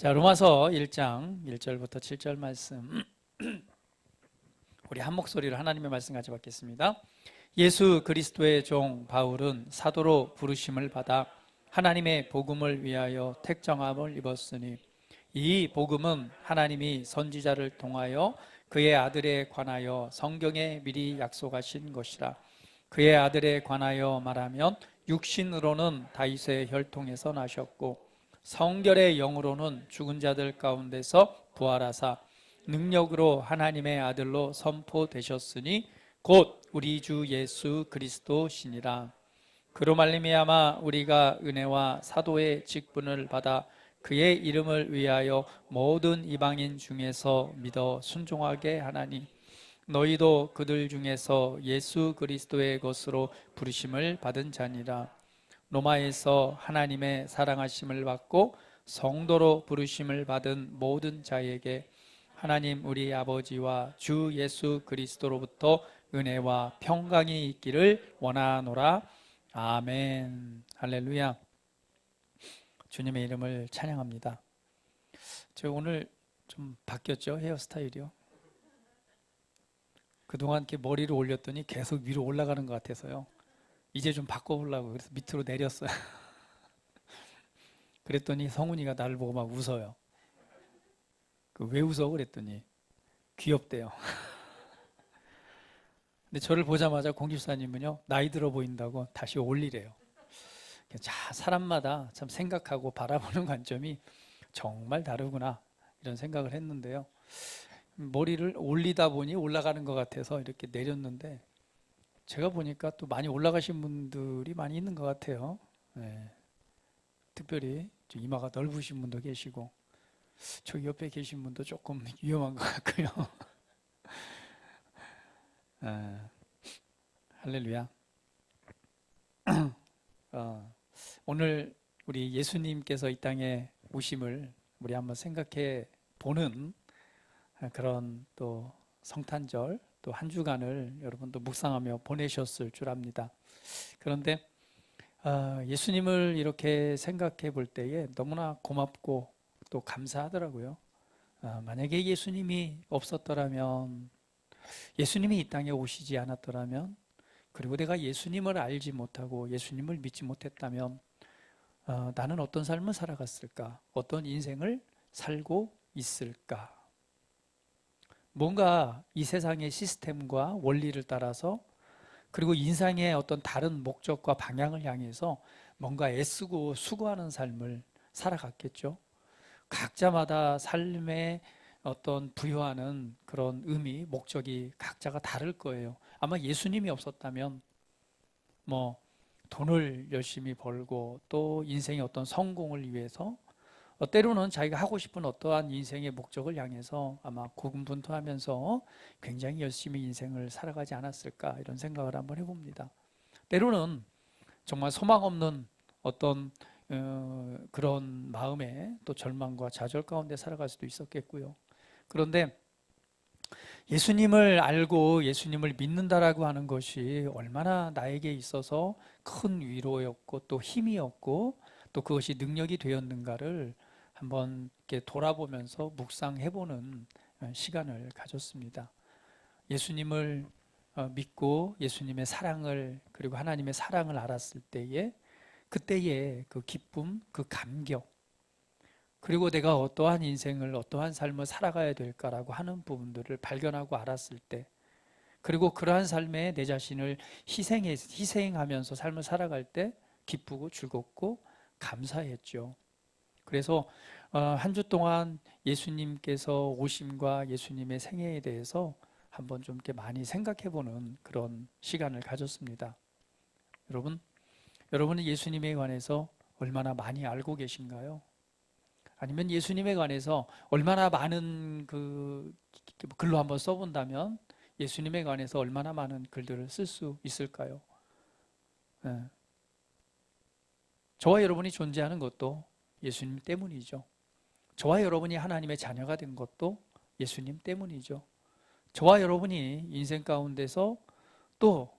자, 로마서 1장 1절부터 7절 말씀 우리 한 목소리로 하나님의 말씀 같이 받겠습니다. 예수 그리스도의 종 바울은 사도로 부르심을 받아 하나님의 복음을 위하여 택정함을 입었으니 이 복음은 하나님이 선지자를 통하여 그의 아들에 관하여 성경에 미리 약속하신 것이라. 그의 아들에 관하여 말하면 육신으로는 다윗의 혈통에서 나셨고 성결의 영으로는 죽은 자들 가운데서 부활하사 능력으로 하나님의 아들로 선포되셨으니 곧 우리 주 예수 그리스도시니라. 그로 말미암아 우리가 은혜와 사도의 직분을 받아 그의 이름을 위하여 모든 이방인 중에서 믿어 순종하게 하나니 너희도 그들 중에서 예수 그리스도의 것으로 부르심을 받은 자니라. 로마에서 하나님의 사랑하심을 받고 성도로 부르심을 받은 모든 자에게 하나님 우리 아버지와 주 예수 그리스도로부터 은혜와 평강이 있기를 원하노라. 아멘. 할렐루야. 주님의 이름을 찬양합니다. 저 오늘 좀 바뀌었죠? 헤어스타일이요. 그동안 이렇게 머리를 올렸더니 계속 위로 올라가는 것 같아서요. 이제 좀 바꿔보려고 그래서 밑으로 내렸어요. 그랬더니 성훈이가 나를 보고 막 웃어요. 왜 웃어? 그랬더니 귀엽대요. 근데 저를 보자마자 공집사님은요, 나이 들어 보인다고 다시 올리래요. 자, 사람마다 참 생각하고 바라보는 관점이 정말 다르구나 이런 생각을 했는데요. 머리를 올리다 보니 올라가는 것 같아서 이렇게 내렸는데 제가 보니까 또 많이 올라가신 분들이 많이 있는 것 같아요. 네. 특별히 이마가 넓으신 분도 계시고 저 옆에 계신 분도 조금 위험한 것 같고요. 할렐루야. 오늘 우리 예수님께서 이 땅에 오심을 우리 한번 생각해 보는 그런 또 성탄절 또 한 주간을 여러분도 묵상하며 보내셨을 줄 압니다. 그런데 예수님을 이렇게 생각해 볼 때에 너무나 고맙고 또 감사하더라고요. 만약에 예수님이 없었더라면, 예수님이 이 땅에 오시지 않았더라면, 그리고 내가 예수님을 알지 못하고 예수님을 믿지 못했다면 나는 어떤 삶을 살아갔을까? 어떤 인생을 살고 있을까? 뭔가 이 세상의 시스템과 원리를 따라서 그리고 인생의 어떤 다른 목적과 방향을 향해서 뭔가 애쓰고 수고하는 삶을 살아갔겠죠. 각자마다 삶의 어떤 부여하는 그런 의미, 목적이 각자가 다를 거예요. 아마 예수님이 없었다면 뭐 돈을 열심히 벌고 또 인생의 어떤 성공을 위해서 때로는 자기가 하고 싶은 어떠한 인생의 목적을 향해서 아마 고군분투하면서 굉장히 열심히 인생을 살아가지 않았을까 이런 생각을 한번 해봅니다. 때로는 정말 소망 없는 어떤 그런 마음에 또 절망과 좌절 가운데 살아갈 수도 있었겠고요. 그런데 예수님을 알고 예수님을 믿는다라고 하는 것이 얼마나 나에게 있어서 큰 위로였고 또 힘이었고 또 그것이 능력이 되었는가를 한번 이렇게 돌아보면서 묵상해보는 시간을 가졌습니다. 예수님을 믿고 예수님의 사랑을 그리고 하나님의 사랑을 알았을 때에 그때의 그 기쁨, 그 감격 그리고 내가 어떠한 인생을 어떠한 삶을 살아가야 될까라고 하는 부분들을 발견하고 알았을 때 그리고 그러한 삶에 내 자신을 희생하면서 삶을 살아갈 때 기쁘고 즐겁고 감사했죠. 그래서 한 주 동안 예수님께서 오심과 예수님의 생애에 대해서 한번 좀 이렇게 많이 생각해보는 그런 시간을 가졌습니다. 여러분은 예수님에 관해서 얼마나 많이 알고 계신가요? 아니면 예수님에 관해서 얼마나 많은 그 글로 한번 써본다면 예수님에 관해서 얼마나 많은 글들을 쓸 수 있을까요? 네. 저와 여러분이 존재하는 것도 예수님 때문이죠. 저와 여러분이 하나님의 자녀가 된 것도 예수님 때문이죠. 저와 여러분이 인생 가운데서 또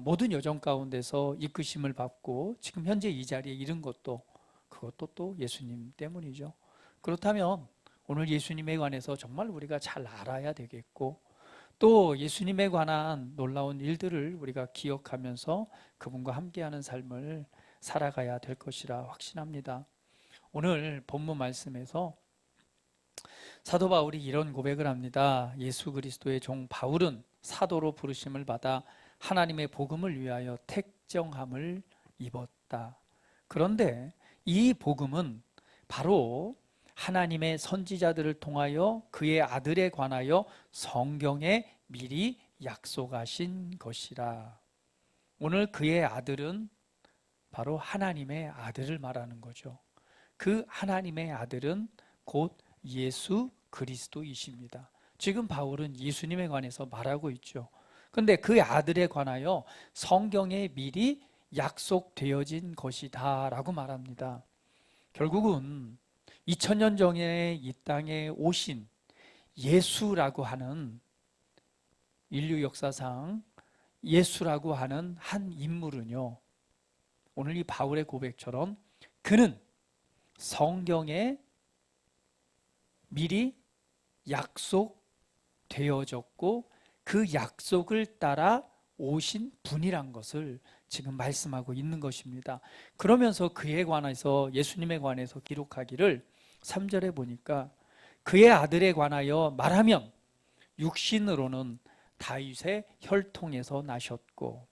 모든 여정 가운데서 이끄심을 받고 지금 현재 이 자리에 이른 것도 그것도 또 예수님 때문이죠. 그렇다면 오늘 예수님에 관해서 정말 우리가 잘 알아야 되겠고, 또 예수님에 관한 놀라운 일들을 우리가 기억하면서 그분과 함께하는 삶을 살아가야 될 것이라 확신합니다. 오늘 본문 말씀에서 사도 바울이 이런 고백을 합니다. 예수 그리스도의 종 바울은 사도로 부르심을 받아 하나님의 복음을 위하여 택정함을 입었다. 그런데 이 복음은 바로 하나님의 선지자들을 통하여 그의 아들에 관하여 성경에 미리 약속하신 것이라. 오늘 그의 아들은 바로 하나님의 아들을 말하는 거죠. 그 하나님의 아들은 곧 예수 그리스도이십니다. 지금 바울은 예수님에 관해서 말하고 있죠. 그런데 그 아들에 관하여 성경에 미리 약속되어진 것이다 라고 말합니다. 결국은 2000년 전에 이 땅에 오신 예수라고 하는, 인류 역사상 예수라고 하는 한 인물은요, 오늘 이 바울의 고백처럼 그는 성경에 미리 약속되어졌고 그 약속을 따라 오신 분이란 것을 지금 말씀하고 있는 것입니다. 그러면서 그에 관해서, 예수님에 관해서 기록하기를 3절에 보니까 그의 아들에 관하여 말하면 육신으로는 다윗의 혈통에서 나셨고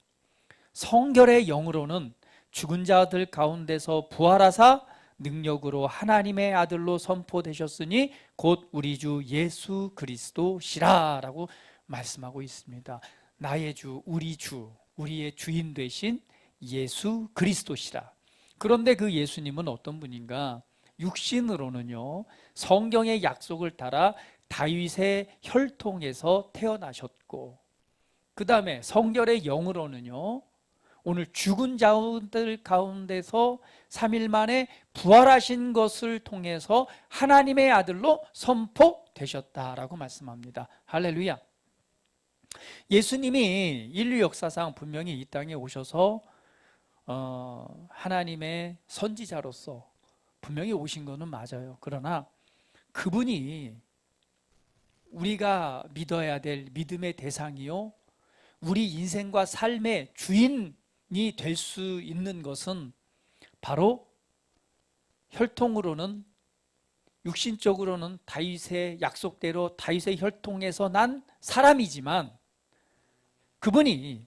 성결의 영으로는 죽은 자들 가운데서 부활하사 능력으로 하나님의 아들로 선포되셨으니 곧 우리 주 예수 그리스도시라 라고 말씀하고 있습니다. 나의 주, 우리의 주인 되신 예수 그리스도시라. 그런데 그 예수님은 어떤 분인가? 육신으로는요, 성경의 약속을 따라 다윗의 혈통에서 태어나셨고, 그 다음에 성결의 영으로는요, 오늘 죽은 자들 가운데서 3일 만에 부활하신 것을 통해서 하나님의 아들로 선포되셨다라고 말씀합니다. 할렐루야. 예수님이 인류 역사상 분명히 이 땅에 오셔서 하나님의 선지자로서 분명히 오신 것은 맞아요. 그러나 그분이 우리가 믿어야 될 믿음의 대상이요, 우리 인생과 삶의 주인이 될 수 있는 것은 바로 혈통으로는, 육신적으로는 다윗의 약속대로 다윗의 혈통에서 난 사람이지만 그분이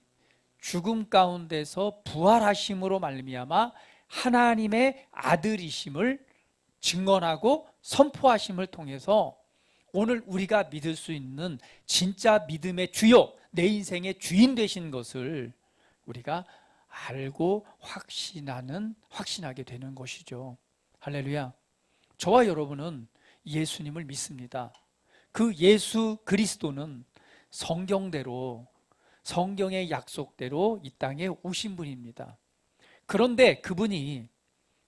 죽음 가운데서 부활하심으로 말미암아 하나님의 아들이심을 증언하고 선포하심을 통해서 오늘 우리가 믿을 수 있는 진짜 믿음의 주요, 내 인생의 주인 되신 것을 우리가 알고 확신하게 되는 것이죠. 할렐루야. 저와 여러분은 예수님을 믿습니다. 그 예수 그리스도는 성경대로, 성경의 약속대로 이 땅에 오신 분입니다. 그런데 그분이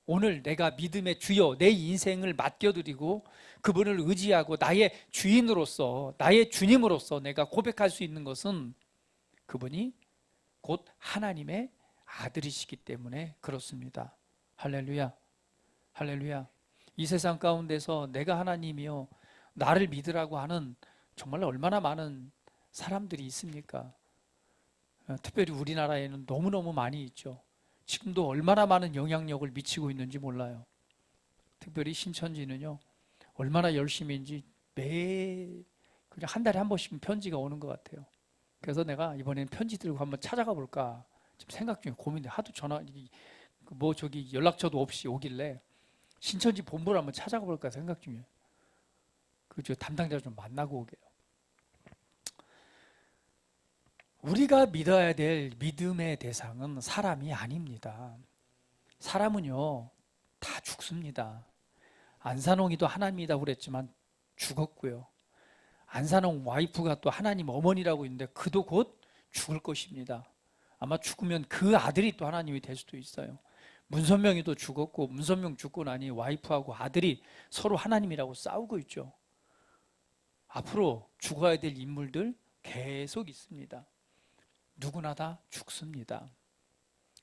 오늘 내가 믿음의 주요, 내 인생을 맡겨드리고 그분을 의지하고 나의 주인으로서, 나의 주님으로서 내가 고백할 수 있는 것은 그분이 곧 하나님의 아들이시기 때문에 그렇습니다. 할렐루야. 할렐루야. 이 세상 가운데서 내가 하나님이요, 나를 믿으라고 하는 정말 얼마나 많은 사람들이 있습니까? 특별히 우리나라에는 너무너무 많이 있죠. 지금도 얼마나 많은 영향력을 미치고 있는지 몰라요. 특별히 신천지는요, 얼마나 열심인지 그냥 한 달에 한 번씩 편지가 오는 것 같아요. 그래서 내가 이번엔 편지 들고 한번 찾아가 볼까 지금 생각 중에 고민돼. 하도 연락처도 없이 오길래 신천지 본부를 한번 찾아가 볼까 생각 중이에요. 저 담당자 좀 만나고 오게요. 우리가 믿어야 될 믿음의 대상은 사람이 아닙니다. 사람은요, 다 죽습니다. 안산홍이도 하나님이라고 그랬지만 죽었고요. 안산홍 와이프가 또 하나님 어머니라고 있는데 그도 곧 죽을 것입니다. 아마 죽으면 그 아들이 또 하나님이 될 수도 있어요. 문선명이도 죽었고, 문선명 죽고 나니 와이프하고 아들이 서로 하나님이라고 싸우고 있죠. 앞으로 죽어야 될 인물들 계속 있습니다. 누구나 다 죽습니다.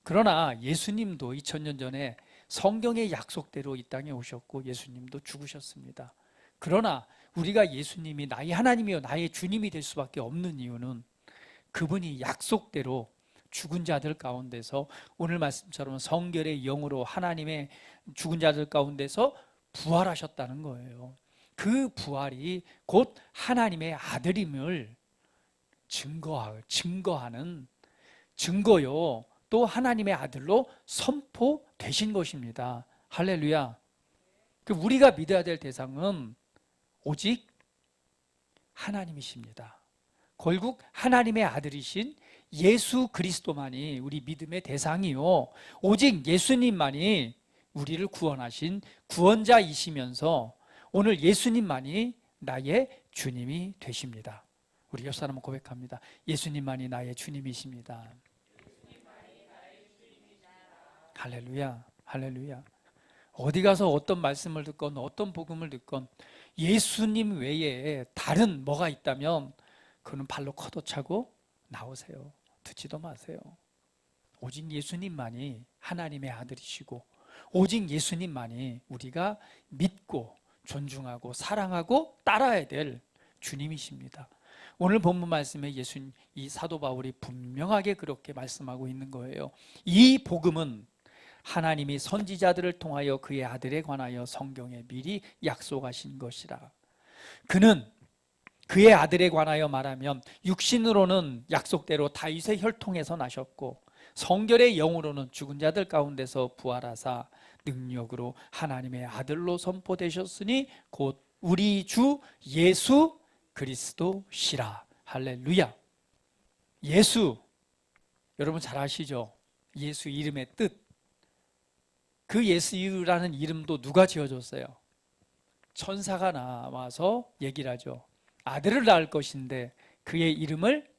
그러나 예수님도 2000년 전에 성경의 약속대로 이 땅에 오셨고 예수님도 죽으셨습니다. 그러나 우리가 예수님이 나의 하나님이요 나의 주님이 될 수밖에 없는 이유는 그분이 약속대로 죽은 자들 가운데서 오늘 말씀처럼 성결의 영으로 하나님의 죽은 자들 가운데서 부활하셨다는 거예요. 그 부활이 곧 하나님의 아들임을 증거하는 증거요, 또 하나님의 아들로 선포되신 것입니다. 할렐루야. 우리가 믿어야 될 대상은 오직 하나님이십니다. 결국 하나님의 아들이신 예수 그리스도만이 우리 믿음의 대상이요, 오직 예수님만이 우리를 구원하신 구원자이시면서 오늘 예수님만이 나의 주님이 되십니다. 우리 옆 사람은 고백합니다. 예수님만이 나의 주님이십니다. 할렐루야, 할렐루야. 어디 가서 어떤 말씀을 듣건 어떤 복음을 듣건 예수님 외에 다른 뭐가 있다면 그는 발로 커도차고 나오세요. 듣지도 마세요. 오직 예수님만이 하나님의 아들이시고 오직 예수님만이 우리가 믿고 존중하고 사랑하고 따라야 될 주님이십니다. 오늘 본문 말씀에 이 사도 바울이 분명하게 그렇게 말씀하고 있는 거예요. 이 복음은 하나님이 선지자들을 통하여 그의 아들에 관하여 성경에 미리 약속하신 것이라. 그는 그의 아들에 관하여 말하면 육신으로는 약속대로 다윗의 혈통에서 나셨고 성결의 영으로는 죽은 자들 가운데서 부활하사 능력으로 하나님의 아들로 선포되셨으니 곧 우리 주 예수 그리스도시라. 할렐루야. 예수, 여러분 잘 아시죠? 예수 이름의 뜻. 그 예수라는 이름도 누가 지어줬어요? 천사가 나와서 얘기를 하죠. 아들을 낳을 것인데 그의 이름을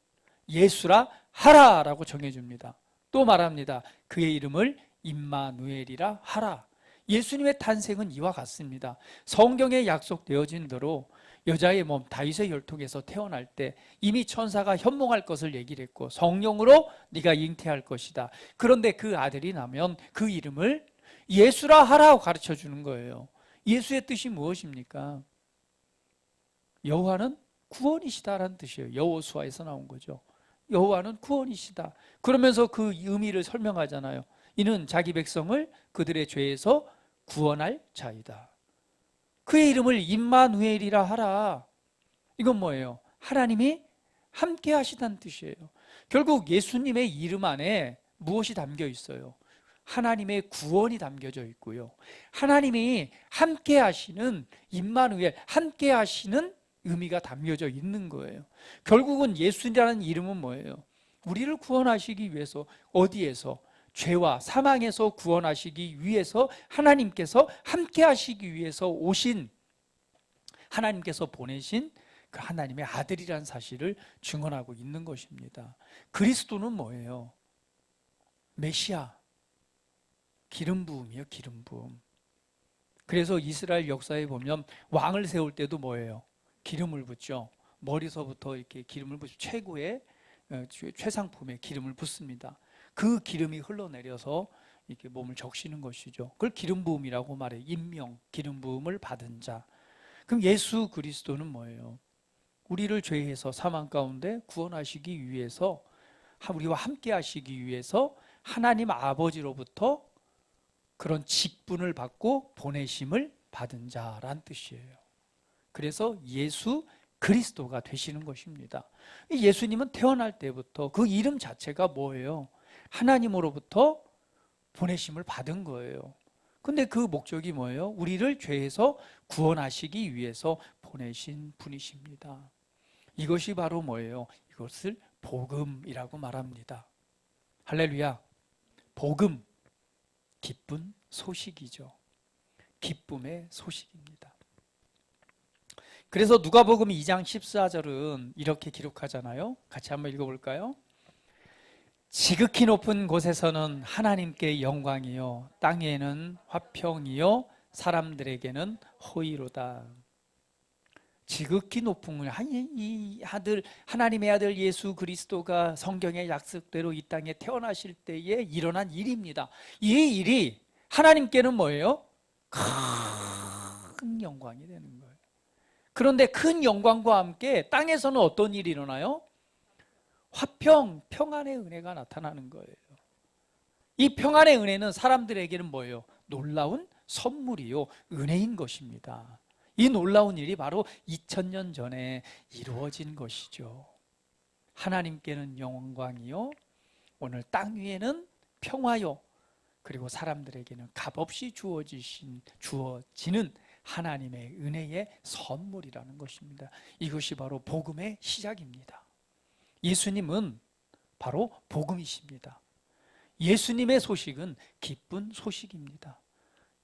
예수라 하라라고 정해줍니다. 또 말합니다. 그의 이름을 임마누엘이라 하라. 예수님의 탄생은 이와 같습니다. 성경에 약속되어진 대로 여자의 몸 다윗의 혈통에서 태어날 때 이미 천사가 현몽할 것을 얘기를 했고 성령으로 네가 잉태할 것이다. 그런데 그 아들이 나면 그 이름을 예수라 하라고 가르쳐 주는 거예요. 예수의 뜻이 무엇입니까? 여호와는 구원이시다라는 뜻이에요. 여호수아에서 나온 거죠. 여호와는 구원이시다. 그러면서 그 의미를 설명하잖아요. 이는 자기 백성을 그들의 죄에서 구원할 자이다. 그의 이름을 임마누엘이라 하라. 이건 뭐예요? 하나님이 함께 하시다는 뜻이에요. 결국 예수님의 이름 안에 무엇이 담겨 있어요? 하나님의 구원이 담겨져 있고요. 하나님이 함께 하시는 임마누엘, 함께 하시는 의미가 담겨져 있는 거예요. 결국은 예수라는 이름은 뭐예요? 우리를 구원하시기 위해서 어디에서? 죄와 사망에서 구원하시기 위해서 하나님께서 함께 하시기 위해서 오신 하나님께서 보내신 그 하나님의 아들이라는 사실을 증언하고 있는 것입니다. 그리스도는 뭐예요? 메시아, 기름 부음이요, 기름 부음. 그래서 이스라엘 역사에 보면 왕을 세울 때도 뭐예요? 기름을 붓죠. 머리서부터 이렇게 기름을 붓죠. 최고의 최상품의 기름을 붓습니다. 그 기름이 흘러내려서 이렇게 몸을 적시는 것이죠. 그걸 기름 부음이라고 말해요. 임명, 기름 부음을 받은 자. 그럼 예수 그리스도는 뭐예요? 우리를 죄에서 사망 가운데 구원하시기 위해서, 우리와 함께 하시기 위해서 하나님 아버지로부터 그런 직분을 받고 보내심을 받은 자란 뜻이에요. 그래서 예수 그리스도가 되시는 것입니다. 예수님은 태어날 때부터 그 이름 자체가 뭐예요? 하나님으로부터 보내심을 받은 거예요. 근데 그 목적이 뭐예요? 우리를 죄에서 구원하시기 위해서 보내신 분이십니다. 이것이 바로 뭐예요? 이것을 복음이라고 말합니다. 할렐루야. 복음, 기쁜 소식이죠. 기쁨의 소식입니다. 그래서 누가복음 2장 14절은 이렇게 기록하잖아요. 같이 한번 읽어볼까요? 지극히 높은 곳에서는 하나님께 영광이요 땅에는 화평이요 사람들에게는 호의로다. 지극히 높은 곳, 이 아들, 하나님의 아들 예수 그리스도가 성경의 약속대로 이 땅에 태어나실 때에 일어난 일입니다. 이 일이 하나님께는 뭐예요? 큰 영광이 되는 거예요. 그런데 큰 영광과 함께 땅에서는 어떤 일이 일어나요? 화평, 평안의 은혜가 나타나는 거예요. 이 평안의 은혜는 사람들에게는 뭐예요? 놀라운 선물이요, 은혜인 것입니다. 이 놀라운 일이 바로 2000년 전에 이루어진 것이죠. 하나님께는 영광이요, 오늘 땅 위에는 평화요, 그리고 사람들에게는 값없이 주어지는 하나님의 은혜의 선물이라는 것입니다. 이것이 바로 복음의 시작입니다. 예수님은 바로 복음이십니다. 예수님의 소식은 기쁜 소식입니다.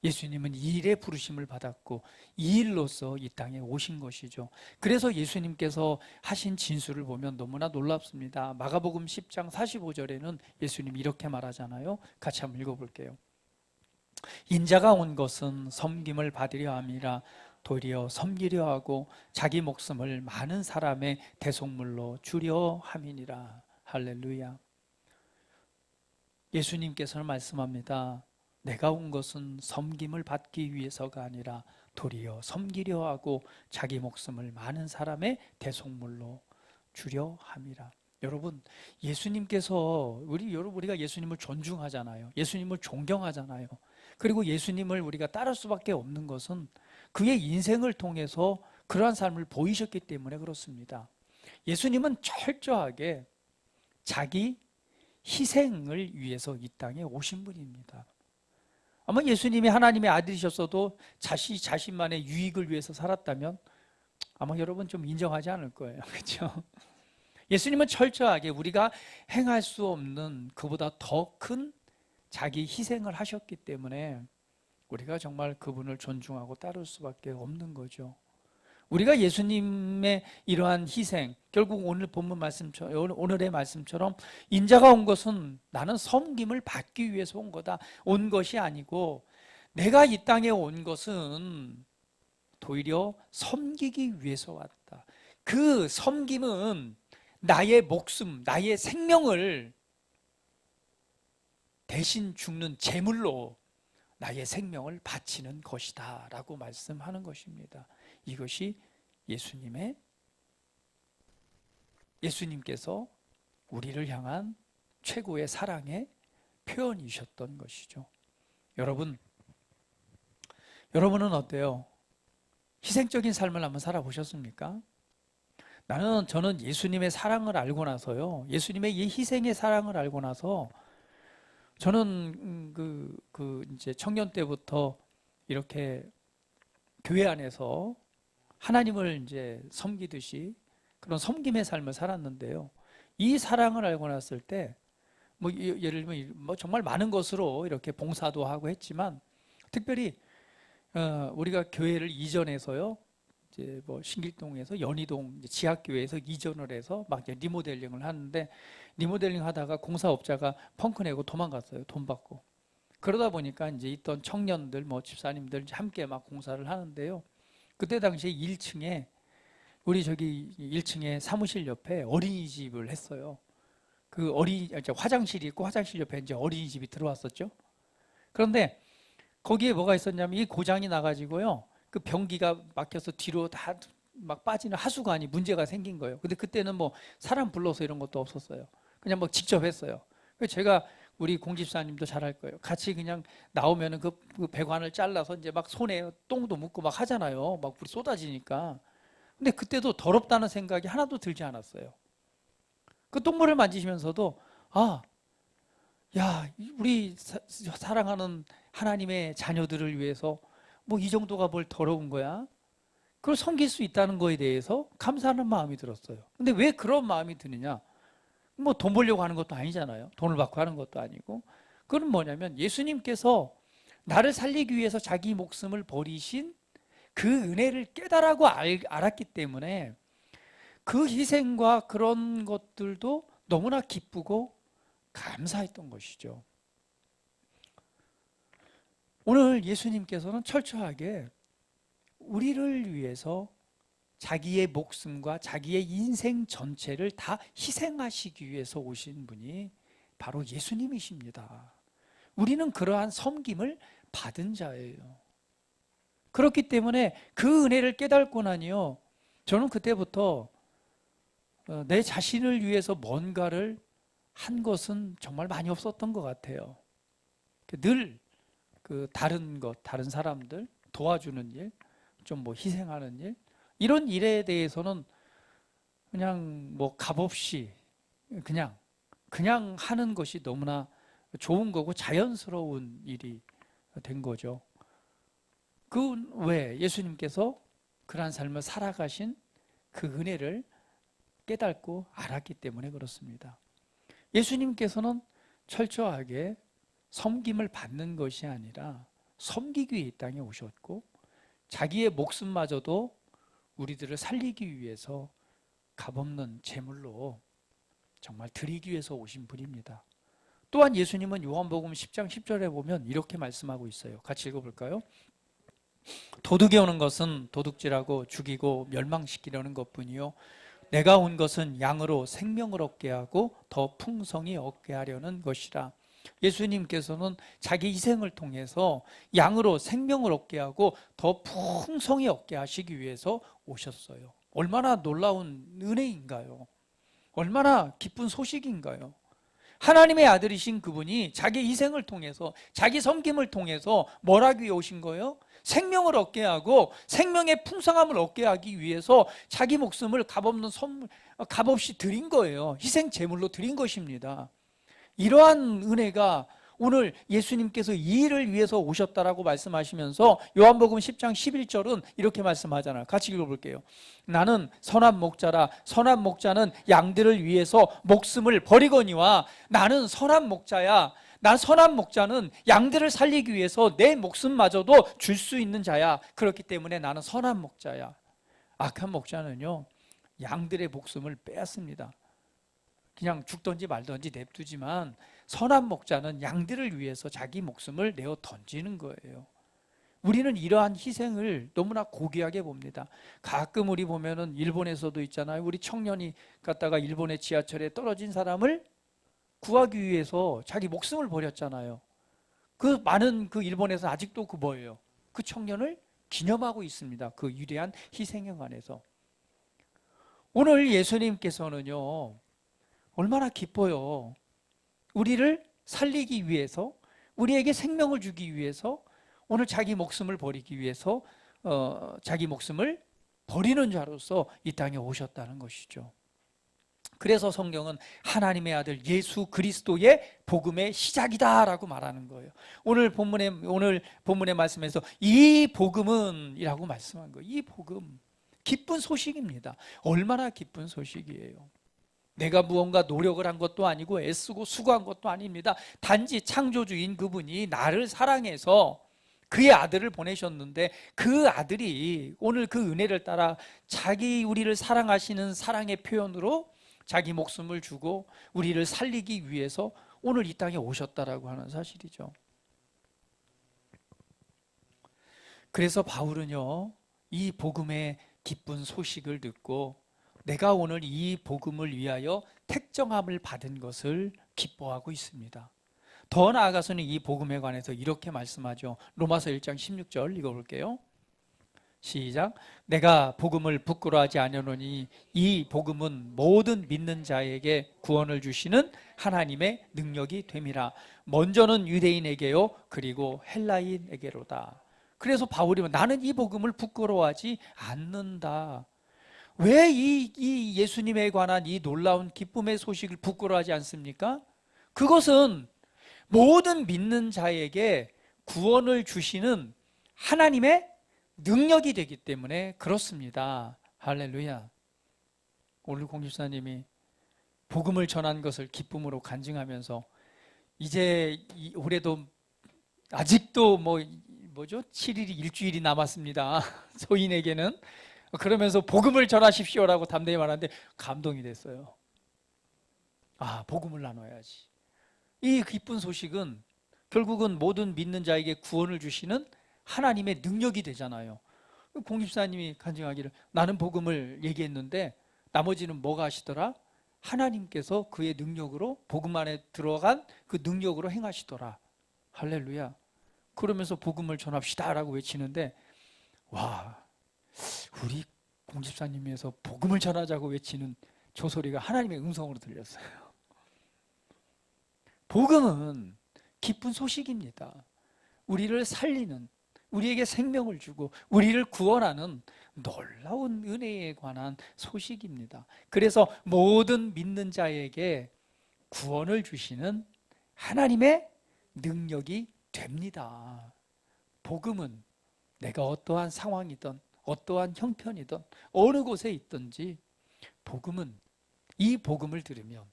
예수님은 이 일에 부르심을 받았고 이 일로서 이 땅에 오신 것이죠. 그래서 예수님께서 하신 진술을 보면 너무나 놀랍습니다. 마가복음 10장 45절에는 예수님이 이렇게 말하잖아요. 같이 한번 읽어볼게요. 인자가 온 것은 섬김을 받으려 함이라 도리어 섬기려 하고 자기 목숨을 많은 사람의 대속물로 주려 함이니라. 할렐루야. 예수님께서는 말씀합니다. 내가 온 것은 섬김을 받기 위해서가 아니라 도리어 섬기려 하고 자기 목숨을 많은 사람의 대속물로 주려 함이라. 여러분, 예수님께서 우리가 예수님을 존중하잖아요. 예수님을 존경하잖아요. 그리고 예수님을 우리가 따를 수밖에 없는 것은 그의 인생을 통해서 그러한 삶을 보이셨기 때문에 그렇습니다. 예수님은 철저하게 자기 희생을 위해서 이 땅에 오신 분입니다. 아마 예수님이 하나님의 아들이셨어도 자신만의 유익을 위해서 살았다면 아마 여러분 좀 인정하지 않을 거예요. 그렇죠? 예수님은 철저하게 우리가 행할 수 없는 그보다 더 큰 자기 희생을 하셨기 때문에 우리가 정말 그분을 존중하고 따를 수밖에 없는 거죠. 우리가 예수님의 이러한 희생, 결국 오늘 본문 말씀처럼, 오늘의 말씀처럼 인자가 온 것은 나는 섬김을 받기 위해서 온 것이 아니고 내가 이 땅에 온 것은 도리어 섬기기 위해서 왔다. 그 섬김은 나의 목숨, 나의 생명을 대신 죽는 제물로 나의 생명을 바치는 것이다 라고 말씀하는 것입니다. 이것이 예수님께서 우리를 향한 최고의 사랑의 표현이셨던 것이죠. 여러분은 어때요? 희생적인 삶을 한번 살아보셨습니까? 저는 예수님의 사랑을 알고 나서요, 예수님의 이 희생의 사랑을 알고 나서 저는 이제 청년 때부터 이렇게 교회 안에서 하나님을 이제 섬기듯이 그런 섬김의 삶을 살았는데요. 이 사랑을 알고 났을 때, 예를 들면 정말 많은 것으로 이렇게 봉사도 하고 했지만, 특별히 우리가 교회를 이전해서요, 이제 신길동에서 연희동 지하교회에서 이전을 해서 막 이제 리모델링을 하는데, 리모델링 하다가 공사업자가 펑크 내고 도망갔어요. 돈 받고. 그러다 보니까 이제 있던 청년들, 집사님들 함께 막 공사를 하는데요. 그때 당시에 1층에 우리 저기 1층에 사무실 옆에 어린이집을 했어요. 그 화장실이 있고 화장실 옆에 이제 어린이집이 들어왔었죠. 그런데 거기에 뭐가 있었냐면 이 고장이 나가지고요, 그 변기가 막혀서 뒤로 다 막 빠지는 하수관이 문제가 생긴 거예요. 근데 그때는 사람 불러서 이런 것도 없었어요. 그냥 직접 했어요. 그래서 제가, 우리 공집사님도 잘 알 거예요. 같이 그냥 나오면은 그 배관을 잘라서 이제 막 손에 똥도 묻고 막 하잖아요. 막 불이 쏟아지니까. 근데 그때도 더럽다는 생각이 하나도 들지 않았어요. 그 똥물을 만지시면서도, 우리 사랑하는 하나님의 자녀들을 위해서 이 정도가 뭘 더러운 거야? 그걸 섬길 수 있다는 거에 대해서 감사하는 마음이 들었어요. 근데 왜 그런 마음이 드느냐? 돈 벌려고 하는 것도 아니잖아요. 돈을 받고 하는 것도 아니고. 그건 뭐냐면 예수님께서 나를 살리기 위해서 자기 목숨을 버리신 그 은혜를 깨달아고 알았기 때문에 그 희생과 그런 것들도 너무나 기쁘고 감사했던 것이죠. 오늘 예수님께서는 철저하게 우리를 위해서 자기의 목숨과 자기의 인생 전체를 다 희생하시기 위해서 오신 분이 바로 예수님이십니다. 우리는 그러한 섬김을 받은 자예요. 그렇기 때문에 그 은혜를 깨닫고 나니요, 저는 그때부터 내 자신을 위해서 뭔가를 한 것은 정말 많이 없었던 것 같아요. 늘 그 다른 것, 다른 사람들 도와주는 일, 좀 뭐 희생하는 일, 이런 일에 대해서는 그냥 뭐 값없이 그냥 하는 것이 너무나 좋은 거고 자연스러운 일이 된 거죠. 그 왜 예수님께서 그러한 삶을 살아가신 그 은혜를 깨닫고 알았기 때문에 그렇습니다. 예수님께서는 철저하게 섬김을 받는 것이 아니라 섬기기 위해 이 땅에 오셨고, 자기의 목숨마저도 우리들을 살리기 위해서 값없는 제물로 정말 드리기 위해서 오신 분입니다. 또한 예수님은 요한복음 10장 10절에 보면 이렇게 말씀하고 있어요. 같이 읽어볼까요? 도둑이 오는 것은 도둑질하고 죽이고 멸망시키려는 것뿐이요, 내가 온 것은 양으로 생명을 얻게 하고 더 풍성히 얻게 하려는 것이라. 예수님께서는 자기 희생을 통해서 양으로 생명을 얻게 하고 더 풍성히 얻게 하시기 위해서 오셨어요. 얼마나 놀라운 은혜인가요? 얼마나 기쁜 소식인가요? 하나님의 아들이신 그분이 자기 희생을 통해서, 자기 섬김을 통해서 뭘 하기 위해 오신 거예요? 생명을 얻게 하고 생명의 풍성함을 얻게 하기 위해서 자기 목숨을 값없는 선물, 값없이 드린 거예요. 희생 제물로 드린 것입니다. 이러한 은혜가 오늘 예수님께서 이 일을 위해서 오셨다라고 말씀하시면서 요한복음 10장 11절은 이렇게 말씀하잖아요. 같이 읽어볼게요. 나는 선한 목자라. 선한 목자는 양들을 위해서 목숨을 버리거니와. 나는 선한 목자야. 나 선한 목자는 양들을 살리기 위해서 내 목숨마저도 줄 수 있는 자야. 그렇기 때문에 나는 선한 목자야. 악한 목자는요, 양들의 목숨을 빼앗습니다. 그냥 죽든지 말든지 냅두지만, 선한 목자는 양들을 위해서 자기 목숨을 내어 던지는 거예요. 우리는 이러한 희생을 너무나 고귀하게 봅니다. 가끔 우리 보면은 일본에서도 있잖아요. 우리 청년이 갔다가 일본의 지하철에 떨어진 사람을 구하기 위해서 자기 목숨을 버렸잖아요. 그 많은 그 일본에서 아직도 그 뭐예요? 그 청년을 기념하고 있습니다. 그 위대한 희생에 관해서. 오늘 예수님께서는요, 얼마나 기뻐요. 우리를 살리기 위해서, 우리에게 생명을 주기 위해서, 오늘 자기 목숨을 버리기 위해서 자기 목숨을 버리는 자로서 이 땅에 오셨다는 것이죠. 그래서 성경은 하나님의 아들 예수 그리스도의 복음의 시작이다라고 말하는 거예요. 오늘 본문의 말씀에서 이 복음은 이라고 말씀한 거예요. 이 복음, 기쁜 소식입니다. 얼마나 기쁜 소식이에요. 내가 무언가 노력을 한 것도 아니고 애쓰고 수고한 것도 아닙니다. 단지 창조주인 그분이 나를 사랑해서 그의 아들을 보내셨는데, 그 아들이 오늘 그 은혜를 따라 자기 우리를 사랑하시는 사랑의 표현으로 자기 목숨을 주고 우리를 살리기 위해서 오늘 이 땅에 오셨다라고 하는 사실이죠. 그래서 바울은요, 이 복음의 기쁜 소식을 듣고 내가 오늘 이 복음을 위하여 택정함을 받은 것을 기뻐하고 있습니다. 더 나아가서는 이 복음에 관해서 이렇게 말씀하죠. 로마서 1장 16절 읽어볼게요. 시작. 내가 복음을 부끄러워하지 아니하노니 이 복음은 모든 믿는 자에게 구원을 주시는 하나님의 능력이 됨이라. 먼저는 유대인에게요, 그리고 헬라인에게로다. 그래서 바울이 나는 이 복음을 부끄러워하지 않는다. 왜 이 예수님에 관한 이 놀라운 기쁨의 소식을 부끄러워하지 않습니까? 그것은 모든 믿는 자에게 구원을 주시는 하나님의 능력이 되기 때문에 그렇습니다. 할렐루야. 오늘 공집사님이 복음을 전한 것을 기쁨으로 간증하면서 이제 올해도 아직도 뭐죠? 7일이 일주일이 남았습니다. 저희에게는. 그러면서 복음을 전하십시오라고 담대히 말하는데 감동이 됐어요. 아, 복음을 나눠야지. 이 기쁜 소식은 결국은 모든 믿는 자에게 구원을 주시는 하나님의 능력이 되잖아요. 공집사님이 간증하기를 나는 복음을 얘기했는데 나머지는 뭐가 하시더라? 하나님께서 그의 능력으로, 복음 안에 들어간 그 능력으로 행하시더라. 할렐루야. 그러면서 복음을 전합시다라고 외치는데, 와, 우리 공집사님에서 복음을 전하자고 외치는 저 소리가 하나님의 음성으로 들렸어요. 복음은 기쁜 소식입니다. 우리를 살리는, 우리에게 생명을 주고 우리를 구원하는 놀라운 은혜에 관한 소식입니다. 그래서 모든 믿는 자에게 구원을 주시는 하나님의 능력이 됩니다. 복음은 내가 어떠한 상황이든 어떠한 형편이든 어느 곳에 있든지, 복음은, 이 복음을 들으면,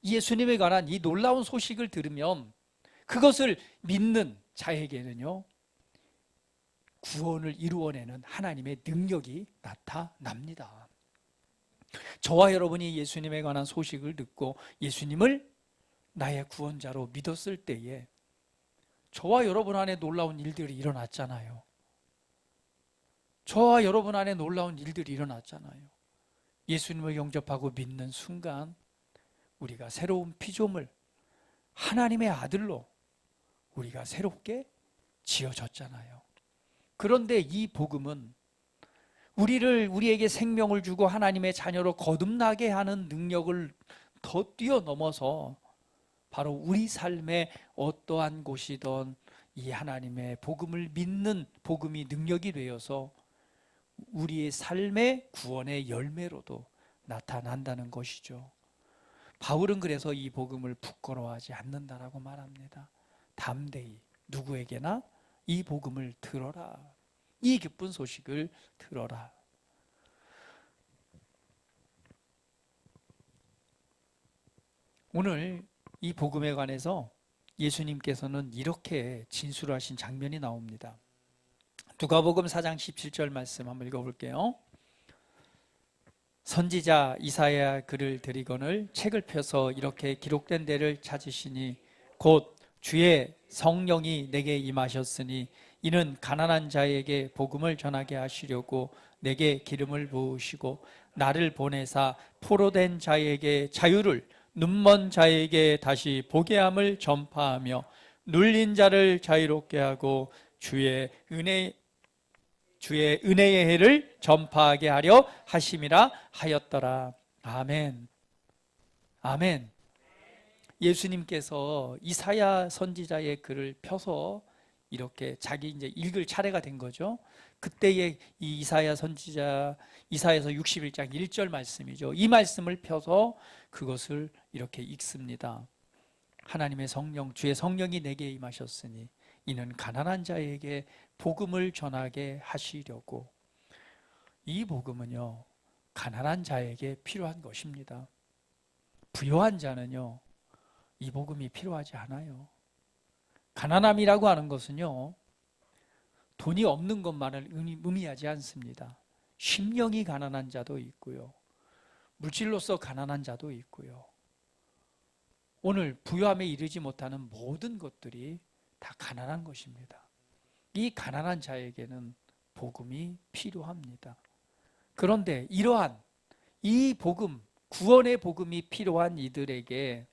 예수님에 관한 이 놀라운 소식을 들으면 그것을 믿는 자에게는요, 구원을 이루어내는 하나님의 능력이 나타납니다. 저와 여러분이 예수님에 관한 소식을 듣고 예수님을 나의 구원자로 믿었을 때에 저와 여러분 안에 놀라운 일들이 일어났잖아요. 저와 여러분 안에 놀라운 일들이 일어났잖아요. 예수님을 영접하고 믿는 순간 우리가 새로운 피조물, 하나님의 아들로 우리가 새롭게 지어졌잖아요. 그런데 이 복음은 우리에게 생명을 주고 하나님의 자녀로 거듭나게 하는 능력을 더 뛰어넘어서 바로 우리 삶의 어떠한 곳이든 이 하나님의 복음을 믿는 복음이 능력이 되어서 우리의 삶의 구원의 열매로도 나타난다는 것이죠. 바울은 그래서 이 복음을 부끄러워하지 않는다라고 말합니다. 담대히 누구에게나 이 복음을 들어라. 이 기쁜 소식을 들어라. 오늘 이 복음에 관해서 예수님께서는 이렇게 진술하신 장면이 나옵니다. 누가복음 4장 17절 말씀 한번 읽어볼게요. 선지자 이사야 글을 들이거늘 책을 펴서 이렇게 기록된 데를 찾으시니 곧 주의 성령이 내게 임하셨으니 이는 가난한 자에게 복음을 전하게 하시려고 내게 기름을 부으시고 나를 보내사 포로된 자에게 자유를, 눈먼 자에게 다시 보게 함을 전파하며 눌린 자를 자유롭게 하고 주의 은혜의 해를 전파하게 하려 하심이라 하였더라. 아멘. 아멘. 예수님께서 이사야 선지자의 글을 펴서 이렇게 자기 이제 읽을 차례가 된 거죠. 그때의 이 이사야 선지자, 이사야서 61장 1절 말씀이죠. 이 말씀을 펴서 그것을 이렇게 읽습니다. 하나님의 성령, 주의 성령이 내게 임하셨으니 이는 가난한 자에게 복음을 전하게 하시려고. 이 복음은요, 가난한 자에게 필요한 것입니다. 부유한 자는요, 이 복음이 필요하지 않아요. 가난함이라고 하는 것은요, 돈이 없는 것만을 의미하지 않습니다. 심령이 가난한 자도 있고요, 물질로서 가난한 자도 있고요. 오늘 부유함에 이르지 못하는 모든 것들이 다 가난한 것입니다. 이 가난한 자에게는 복음이 필요합니다. 그런데 이러한 이 복음, 구원의 복음이 필요한 이들에게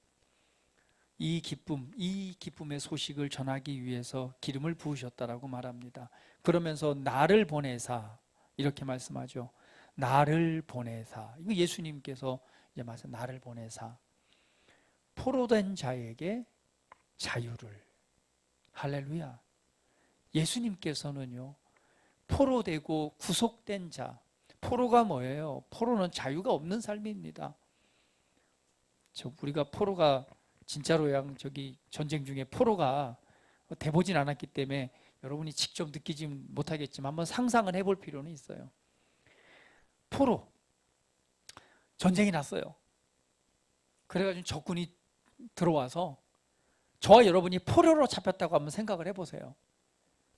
이 기쁨의 소식을 전하기 위해서 기름을 부으셨다라고 말합니다. 그러면서 나를 보내사, 이렇게 말씀하죠. 나를 보내사. 이거 예수님께서 이제 말씀, 나를 보내사 포로된 자에게 자유를. 할렐루야. 예수님께서는요, 포로되고 구속된 자, 포로가 뭐예요? 포로는 자유가 없는 삶입니다. 우리가 포로가 진짜로 저기 전쟁 중에 포로가 돼보진 않았기 때문에 여러분이 직접 느끼지 못하겠지만 한번 상상을 해볼 필요는 있어요. 포로, 전쟁이 났어요. 그래가지고 적군이 들어와서 저와 여러분이 포로로 잡혔다고 한번 생각을 해보세요.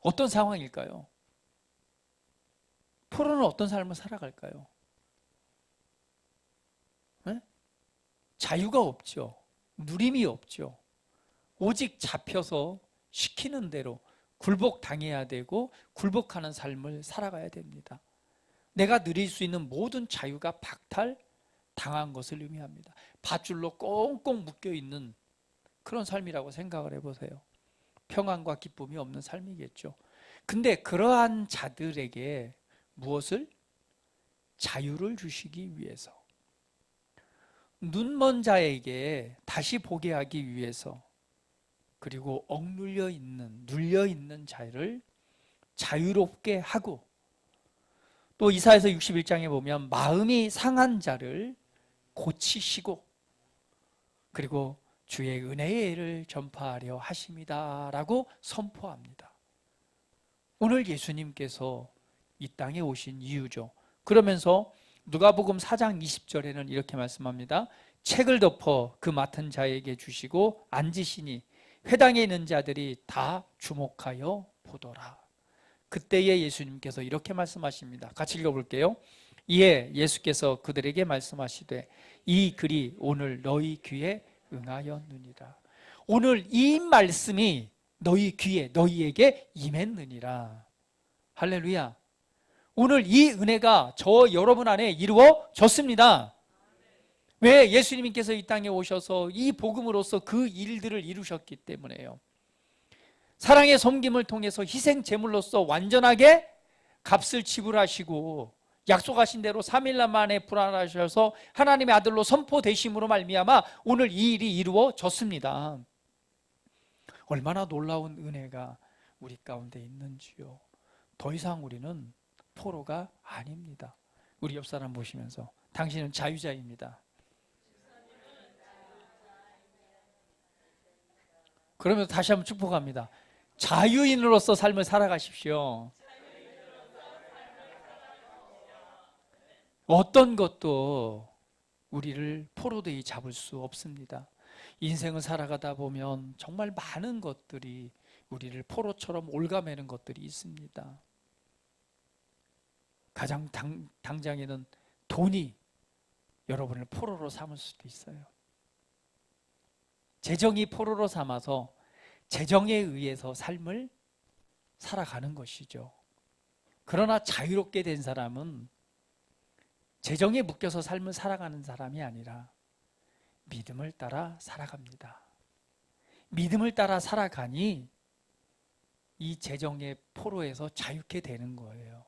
어떤 상황일까요? 포로는 어떤 삶을 살아갈까요? 네? 자유가 없죠. 누림이 없죠. 오직 잡혀서 시키는 대로 굴복당해야 되고 굴복하는 삶을 살아가야 됩니다. 내가 누릴 수 있는 모든 자유가 박탈당한 것을 의미합니다. 밧줄로 꽁꽁 묶여있는 그런 삶이라고 생각을 해보세요. 평안과 기쁨이 없는 삶이겠죠. 근데 그러한 자들에게 무엇을? 자유를 주시기 위해서, 눈먼 자에게 다시 보게 하기 위해서, 그리고 억눌려 있는, 눌려 있는 자를 자유롭게 하고, 또 이사야서 61장에 보면 마음이 상한 자를 고치시고, 그리고 주의 은혜의 일을 전파하려 하십니다 라고 선포합니다. 오늘 예수님께서 이 땅에 오신 이유죠. 그러면서 누가복음 4장 20절에는 이렇게 말씀합니다. 책을 덮어 그 맡은 자에게 주시고 앉으시니 회당에 있는 자들이 다 주목하여 보더라. 그때에 예수님께서 이렇게 말씀하십니다. 같이 읽어볼게요. 이에 예수께서 그들에게 말씀하시되 이 글이 오늘 너희 귀에 응하였느니라. 오늘 이 말씀이 너희 귀에, 너희에게 임했느니라. 할렐루야. 오늘 이 은혜가 저 여러분 안에 이루어졌습니다. 왜? 예수님께서 이 땅에 오셔서 이 복음으로서 그 일들을 이루셨기 때문에요. 사랑의 섬김을 통해서 희생 제물로서 완전하게 값을 지불하시고 약속하신 대로 3일 만에 부활하셔서 하나님의 아들로 선포되심으로 말미암아 오늘 이 일이 이루어졌습니다. 얼마나 놀라운 은혜가 우리 가운데 있는지요. 더 이상 우리는 포로가 아닙니다. 우리 옆 사람 보시면서 당신은 자유자입니다. 그러면서 다시 한번 축복합니다. 자유인으로서 삶을 살아가십시오. 어떤 것도 우리를 포로되이 잡을 수 없습니다. 인생을 살아가다 보면 정말 많은 것들이 우리를 포로처럼 올가매는 것들이 있습니다. 가장 당장에는 돈이 여러분을 포로로 삼을 수도 있어요. 재정이 포로로 삼아서 재정에 의해서 삶을 살아가는 것이죠. 그러나 자유롭게 된 사람은 재정에 묶여서 삶을 살아가는 사람이 아니라 믿음을 따라 살아갑니다. 믿음을 따라 살아가니 이 재정의 포로에서 자유케 되는 거예요.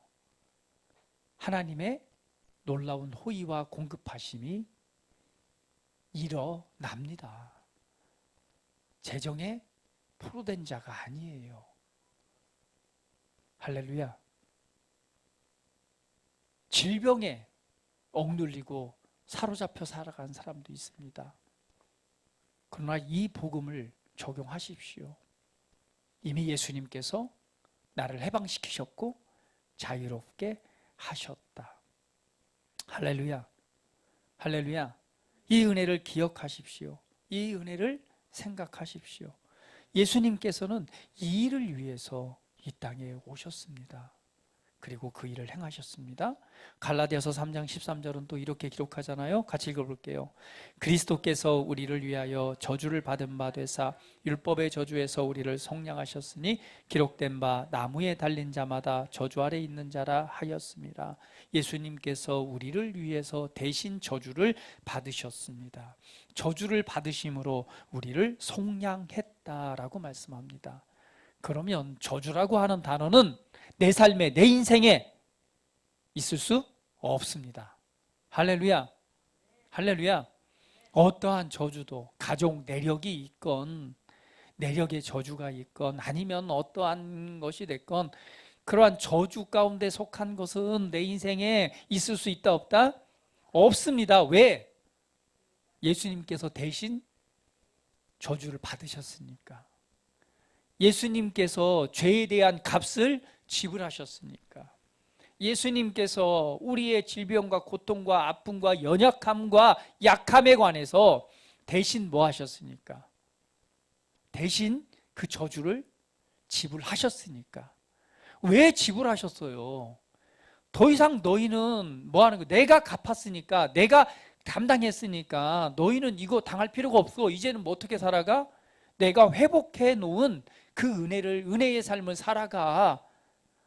하나님의 놀라운 호의와 공급하심이 일어납니다. 재정에 포로된 자가 아니에요. 할렐루야. 질병에 억눌리고 사로잡혀 살아가는 사람도 있습니다. 그러나 이 복음을 적용하십시오. 이미 예수님께서 나를 해방시키셨고 자유롭게 하셨다. 할렐루야. 할렐루야. 이 은혜를 기억하십시오. 이 은혜를 생각하십시오. 예수님께서는 이 일을 위해서 이 땅에 오셨습니다. 그리고 그 일을 행하셨습니다. 갈라디아서 3장 13절은 또 이렇게 기록하잖아요. 같이 읽어볼게요. 그리스도께서 우리를 위하여 저주를 받은 바 되사 율법의 저주에서 우리를 속량하셨으니 기록된 바 나무에 달린 자마다 저주 아래 있는 자라 하였습니다. 예수님께서 우리를 위해서 대신 저주를 받으셨습니다. 저주를 받으심으로 우리를 속량했다라고 말씀합니다. 그러면 저주라고 하는 단어는 내 삶에, 내 인생에 있을 수 없습니다. 할렐루야. 할렐루야. 어떠한 저주도 가족 내력이 있건 내력의 저주가 있건 아니면 어떠한 것이 됐건 그러한 저주 가운데 속한 것은 내 인생에 있을 수 있다 없다? 없습니다. 왜? 예수님께서 대신 저주를 받으셨으니까. 예수님께서 죄에 대한 값을 지불하셨으니까. 예수님께서 우리의 질병과 고통과 아픔과 연약함과 약함에 관해서 대신 뭐 하셨습니까? 대신 그 저주를 지불하셨으니까. 왜 지불하셨어요? 더 이상 너희는 뭐 하는 거야? 내가 갚았으니까, 내가 담당했으니까 너희는 이거 당할 필요가 없어. 이제는 뭐 어떻게 살아가? 내가 회복해 놓은 그 은혜를, 은혜의 삶을 살아가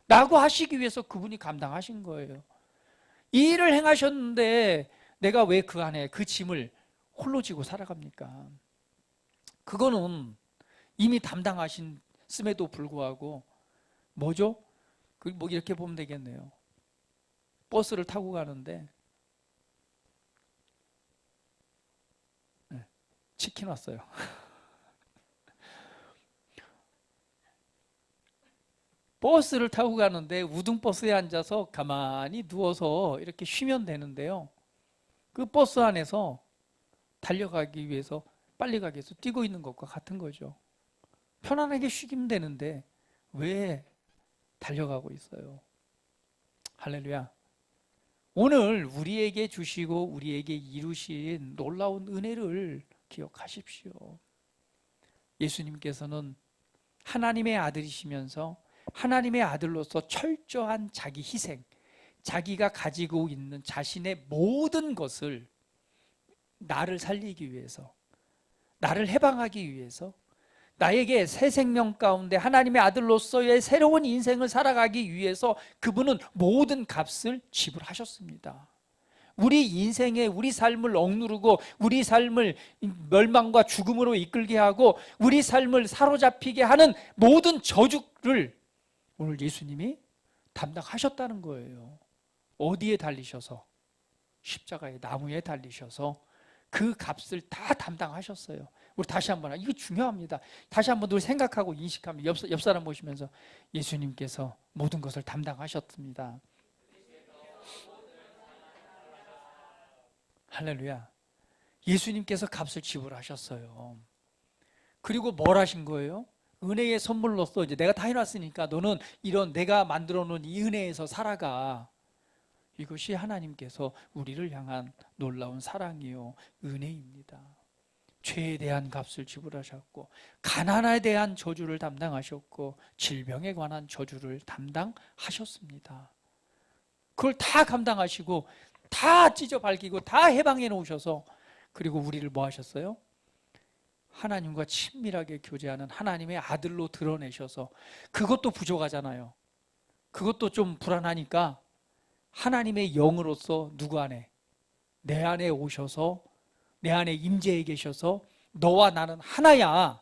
라고 하시기 위해서 그분이 감당하신 거예요. 이 일을 행하셨는데 내가 왜 그 안에 그 짐을 홀로 지고 살아갑니까? 그거는 이미 담당하신 없음에도 불구하고 뭐죠? 뭐 이렇게 보면 되겠네요. 버스를 타고 가는데 치킨 왔어요. 버스를 타고 가는데 우등버스에 앉아서 가만히 누워서 이렇게 쉬면 되는데요. 그 버스 안에서 달려가기 위해서 빨리 가기 위해서 뛰고 있는 것과 같은 거죠. 편안하게 쉬기면 되는데 왜 달려가고 있어요? 할렐루야. 오늘 우리에게 주시고 우리에게 이루신 놀라운 은혜를 기억하십시오. 예수님께서는 하나님의 아들이시면서 하나님의 아들로서 철저한 자기 희생, 자기가 가지고 있는 자신의 모든 것을 나를 살리기 위해서, 나를 해방하기 위해서, 나에게 새 생명 가운데 하나님의 아들로서의 새로운 인생을 살아가기 위해서 그분은 모든 값을 지불하셨습니다. 우리 인생에 우리 삶을 억누르고 우리 삶을 멸망과 죽음으로 이끌게 하고 우리 삶을 사로잡히게 하는 모든 저주를 오늘 예수님이 담당하셨다는 거예요. 어디에 달리셔서? 십자가의 나무에 달리셔서 그 값을 다 담당하셨어요. 우리 다시 한번, 이거 중요합니다. 다시 한번 우리 생각하고 인식하면 옆 사람 보시면서 예수님께서 모든 것을 담당하셨습니다. 할렐루야. 예수님께서 값을 지불하셨어요. 그리고 뭘 하신 거예요? 은혜의 선물로서 이제 내가 다 해놨으니까 너는 이런 내가 만들어 놓은 이 은혜에서 살아가. 이것이 하나님께서 우리를 향한 놀라운 사랑이요 은혜입니다. 죄에 대한 값을 지불하셨고 가난에 대한 저주를 담당하셨고 질병에 관한 저주를 담당하셨습니다. 그걸 다 감당하시고 다 찢어 밝히고 다 해방해 놓으셔서 그리고 우리를 뭐 하셨어요? 하나님과 친밀하게 교제하는 하나님의 아들로 드러내셔서 그것도 부족하잖아요. 그것도 좀 불안하니까 하나님의 영으로서 누구 안에? 내 안에 오셔서 내 안에 임재해 계셔서 너와 나는 하나야.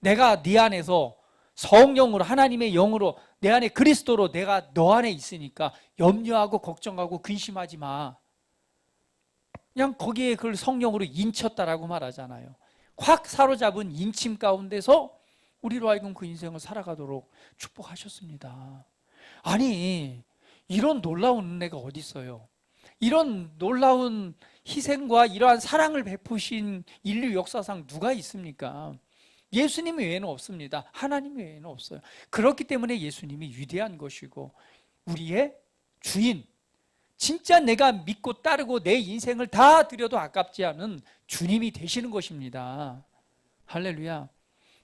내가 네 안에서 성령으로 하나님의 영으로 내 안에 그리스도로 내가 너 안에 있으니까 염려하고 걱정하고 근심하지 마. 그냥 거기에 그걸 성령으로 인쳤다라고 말하잖아요. 확 사로잡은 인침 가운데서 우리로 하여금 그 인생을 살아가도록 축복하셨습니다. 아니 이런 놀라운 은혜가 어디 있어요? 이런 놀라운 희생과 이러한 사랑을 베푸신 인류 역사상 누가 있습니까? 예수님 외에는 없습니다. 하나님 외에는 없어요. 그렇기 때문에 예수님이 위대한 것이고 우리의 주인, 진짜 내가 믿고 따르고 내 인생을 다 드려도 아깝지 않은 주님이 되시는 것입니다. 할렐루야.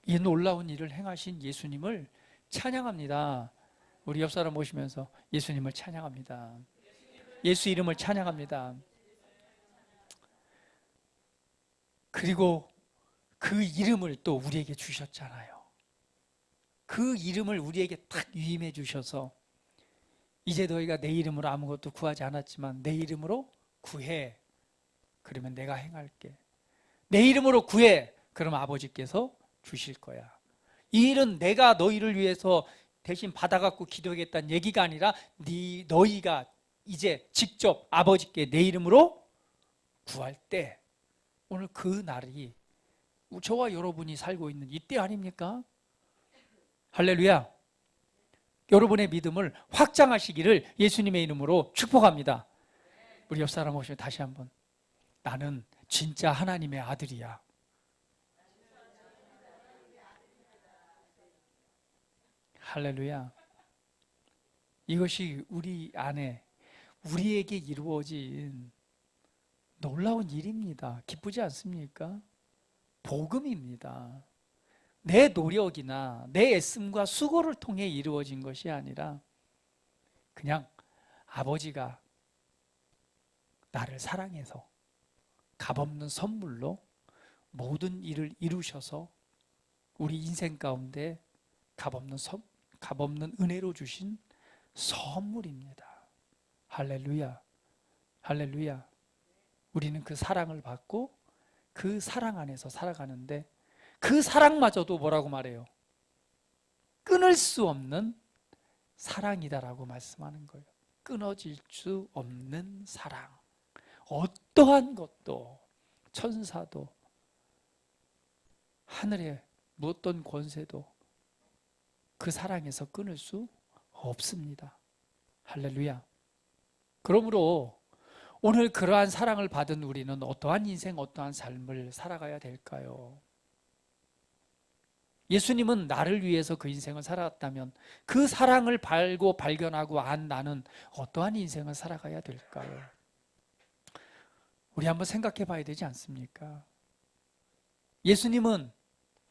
이 놀라운 일을 행하신 예수님을 찬양합니다. 우리 옆 사람 모시면서 예수님을 찬양합니다. 예수 이름을 찬양합니다. 그리고 그 이름을 또 우리에게 주셨잖아요. 그 이름을 우리에게 딱 위임해 주셔서 이제 너희가 내 이름으로 아무것도 구하지 않았지만 내 이름으로 구해. 그러면 내가 행할게. 내 이름으로 구해. 그럼 아버지께서 주실 거야. 이 일은 내가 너희를 위해서 대신 받아갖고 기도하겠다는 얘기가 아니라 너희가 이제 직접 아버지께 내 이름으로 구할 때 오늘 그 날이 저와 여러분이 살고 있는 이때 아닙니까? 할렐루야. 여러분의 믿음을 확장하시기를 예수님의 이름으로 축복합니다. 우리 옆 사람 오시면 다시 한번 나는 진짜 하나님의 아들이야. 할렐루야. 이것이 우리 안에 우리에게 이루어진 놀라운 일입니다. 기쁘지 않습니까? 복음입니다. 내 노력이나 내 애씀과 수고를 통해 이루어진 것이 아니라 그냥 아버지가 나를 사랑해서 값없는 선물로 모든 일을 이루셔서 우리 인생 가운데 값없는 은혜로 주신 선물입니다. 할렐루야. 할렐루야. 우리는 그 사랑을 받고 그 사랑 안에서 살아가는데 그 사랑마저도 뭐라고 말해요? 끊을 수 없는 사랑이다라고 말씀하는 거예요. 끊어질 수 없는 사랑. 어떠한 것도, 천사도, 하늘의 어떤 권세도 그 사랑에서 끊을 수 없습니다. 할렐루야. 그러므로 오늘 그러한 사랑을 받은 우리는 어떠한 인생, 어떠한 삶을 살아가야 될까요? 예수님은 나를 위해서 그 인생을 살았다면 그 사랑을 발견하고 안 나는 어떠한 인생을 살아가야 될까요? 우리 한번 생각해 봐야 되지 않습니까? 예수님은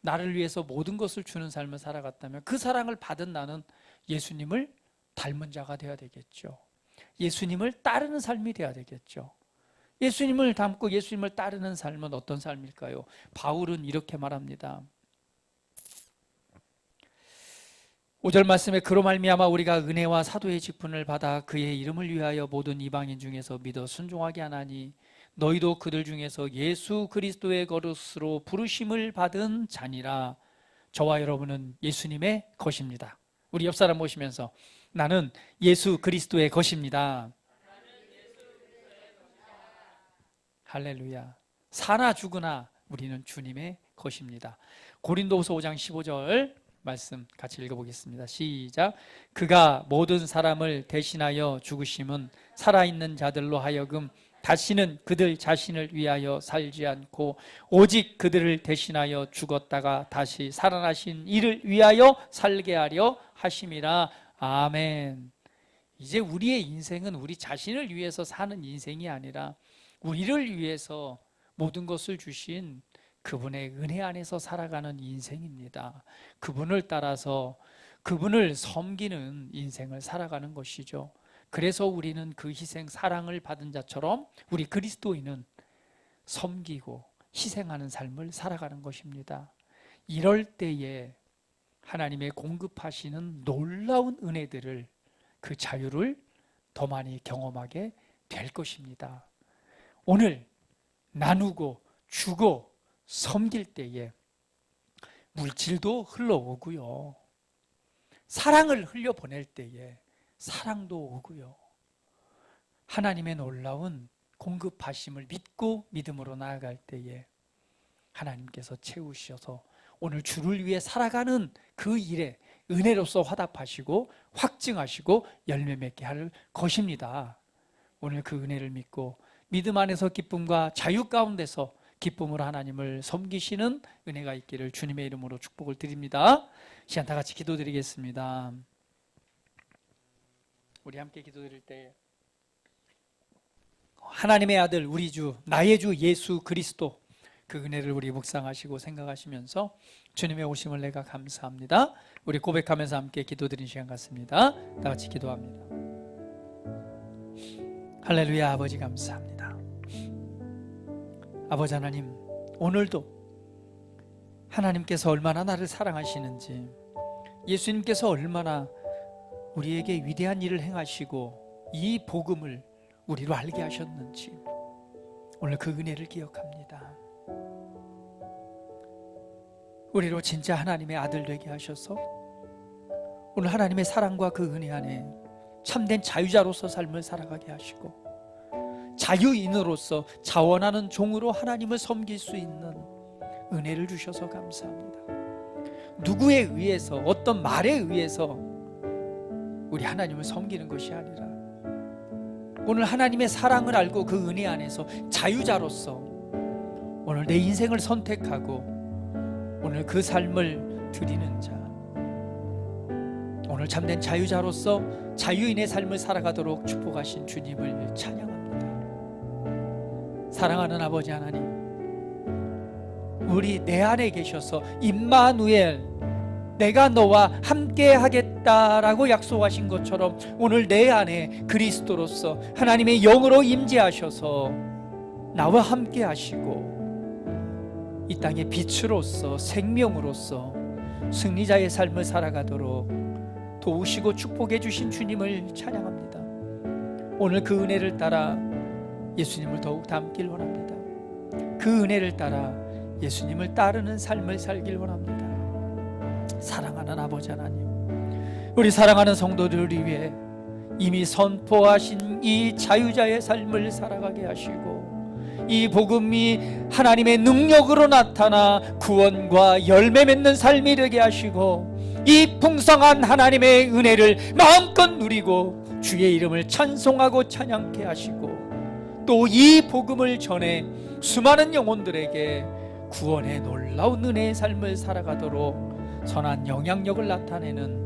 나를 위해서 모든 것을 주는 삶을 살아갔다면 그 사랑을 받은 나는 예수님을 닮은 자가 되어야 되겠죠. 예수님을 따르는 삶이 되어야 되겠죠. 예수님을 닮고 예수님을 따르는 삶은 어떤 삶일까요? 바울은 이렇게 말합니다. 5절 말씀에 그로 말미암아 우리가 은혜와 사도의 직분을 받아 그의 이름을 위하여 모든 이방인 중에서 믿어 순종하게 하나니 너희도 그들 중에서 예수 그리스도의 거룩으로 부르심을 받은 자니라. 저와 여러분은 예수님의 것입니다. 우리 옆 사람 보시면서 나는 예수 그리스도의 것입니다. 할렐루야. 사나 죽으나 우리는 주님의 것입니다. 고린도후서 5장 15절 말씀 같이 읽어보겠습니다. 시작. 그가 모든 사람을 대신하여 죽으심은 살아있는 자들로 하여금 다시는 그들 자신을 위하여 살지 않고 오직 그들을 대신하여 죽었다가 다시 살아나신 이를 위하여 살게 하려 하심이라. 아멘. 이제 우리의 인생은 우리 자신을 위해서 사는 인생이 아니라 우리를 위해서 모든 것을 주신 그분의 은혜 안에서 살아가는 인생입니다. 그분을 따라서 그분을 섬기는 인생을 살아가는 것이죠. 그래서 우리는 그 희생, 사랑을 받은 자처럼 우리 그리스도인은 섬기고 희생하는 삶을 살아가는 것입니다. 이럴 때에 하나님의 공급하시는 놀라운 은혜들을, 그 자유를 더 많이 경험하게 될 것입니다. 오늘 나누고 주고 섬길 때에 물질도 흘러오고요. 사랑을 흘려보낼 때에 사랑도 오고요. 하나님의 놀라운 공급하심을 믿고 믿음으로 나아갈 때에 하나님께서 채우셔서 오늘 주를 위해 살아가는 그 일에 은혜로서 화답하시고 확증하시고 열매 맺게 할 것입니다. 오늘 그 은혜를 믿고 믿음 안에서 기쁨과 자유 가운데서 기쁨으로 하나님을 섬기시는 은혜가 있기를 주님의 이름으로 축복을 드립니다. 시간 다 같이 기도드리겠습니다. 우리 함께 기도드릴 때 하나님의 아들 우리 주 나의 주 예수 그리스도 그 은혜를 우리 묵상하시고 생각하시면서 주님의 오심을 내가 감사합니다. 우리 고백하면서 함께 기도드리는 시간 같습니다. 다 같이 기도합니다. 할렐루야. 아버지 감사합니다. 아버지 하나님, 오늘도 하나님께서 얼마나 나를 사랑하시는지, 예수님께서 얼마나 우리에게 위대한 일을 행하시고 이 복음을 우리로 알게 하셨는지 오늘 그 은혜를 기억합니다. 우리로 진짜 하나님의 아들 되게 하셔서 오늘 하나님의 사랑과 그 은혜 안에 참된 자유자로서 삶을 살아가게 하시고 자유인으로서 자원하는 종으로 하나님을 섬길 수 있는 은혜를 주셔서 감사합니다. 누구에 의해서, 어떤 말에 의해서 우리 하나님을 섬기는 것이 아니라 오늘 하나님의 사랑을 알고 그 은혜 안에서 자유자로서 오늘 내 인생을 선택하고 오늘 그 삶을 드리는 자, 오늘 참된 자유자로서 자유인의 삶을 살아가도록 축복하신 주님을 찬양합니다. 사랑하는 아버지 하나님, 우리 내 안에 계셔서 임마누엘, 내가 너와 함께 하겠다라고 약속하신 것처럼 오늘 내 안에 그리스도로서 하나님의 영으로 임재하셔서 나와 함께 하시고 이 땅의 빛으로서 생명으로서 승리자의 삶을 살아가도록 도우시고 축복해 주신 주님을 찬양합니다. 오늘 그 은혜를 따라 예수님을 더욱 닮길 원합니다. 그 은혜를 따라 예수님을 따르는 삶을 살길 원합니다. 사랑하는 아버지 하나님, 우리 사랑하는 성도들을 위해 이미 선포하신 이 자유자의 삶을 살아가게 하시고, 이 복음이 하나님의 능력으로 나타나 구원과 열매 맺는 삶이 되게 하시고, 이 풍성한 하나님의 은혜를 마음껏 누리고 주의 이름을 찬송하고 찬양케 하시고, 또 이 복음을 전해 수많은 영혼들에게 구원의 놀라운 은혜의 삶을 살아가도록 선한 영향력을 나타내는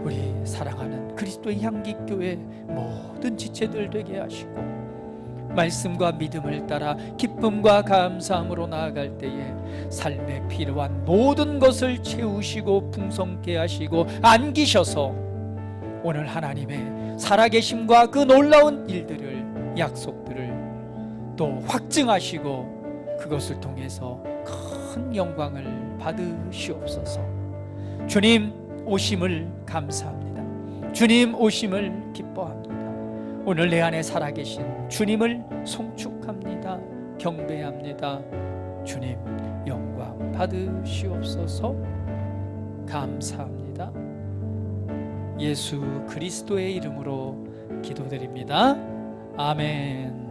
우리 사랑하는 그리스도의 향기교회 모든 지체들 되게 하시고, 말씀과 믿음을 따라 기쁨과 감사함으로 나아갈 때에 삶에 필요한 모든 것을 채우시고 풍성케 하시고 안기셔서 오늘 하나님의 살아계심과 그 놀라운 일들을, 약속들을 또 확증하시고 그것을 통해서 큰 영광을 받으시옵소서. 주님 오심을 감사합니다. 주님 오심을 기뻐합니다. 오늘 내 안에 살아계신 주님을 송축합니다. 경배합니다. 주님 영광 받으시옵소서. 감사합니다. 예수 그리스도의 이름으로 기도드립니다. 아멘.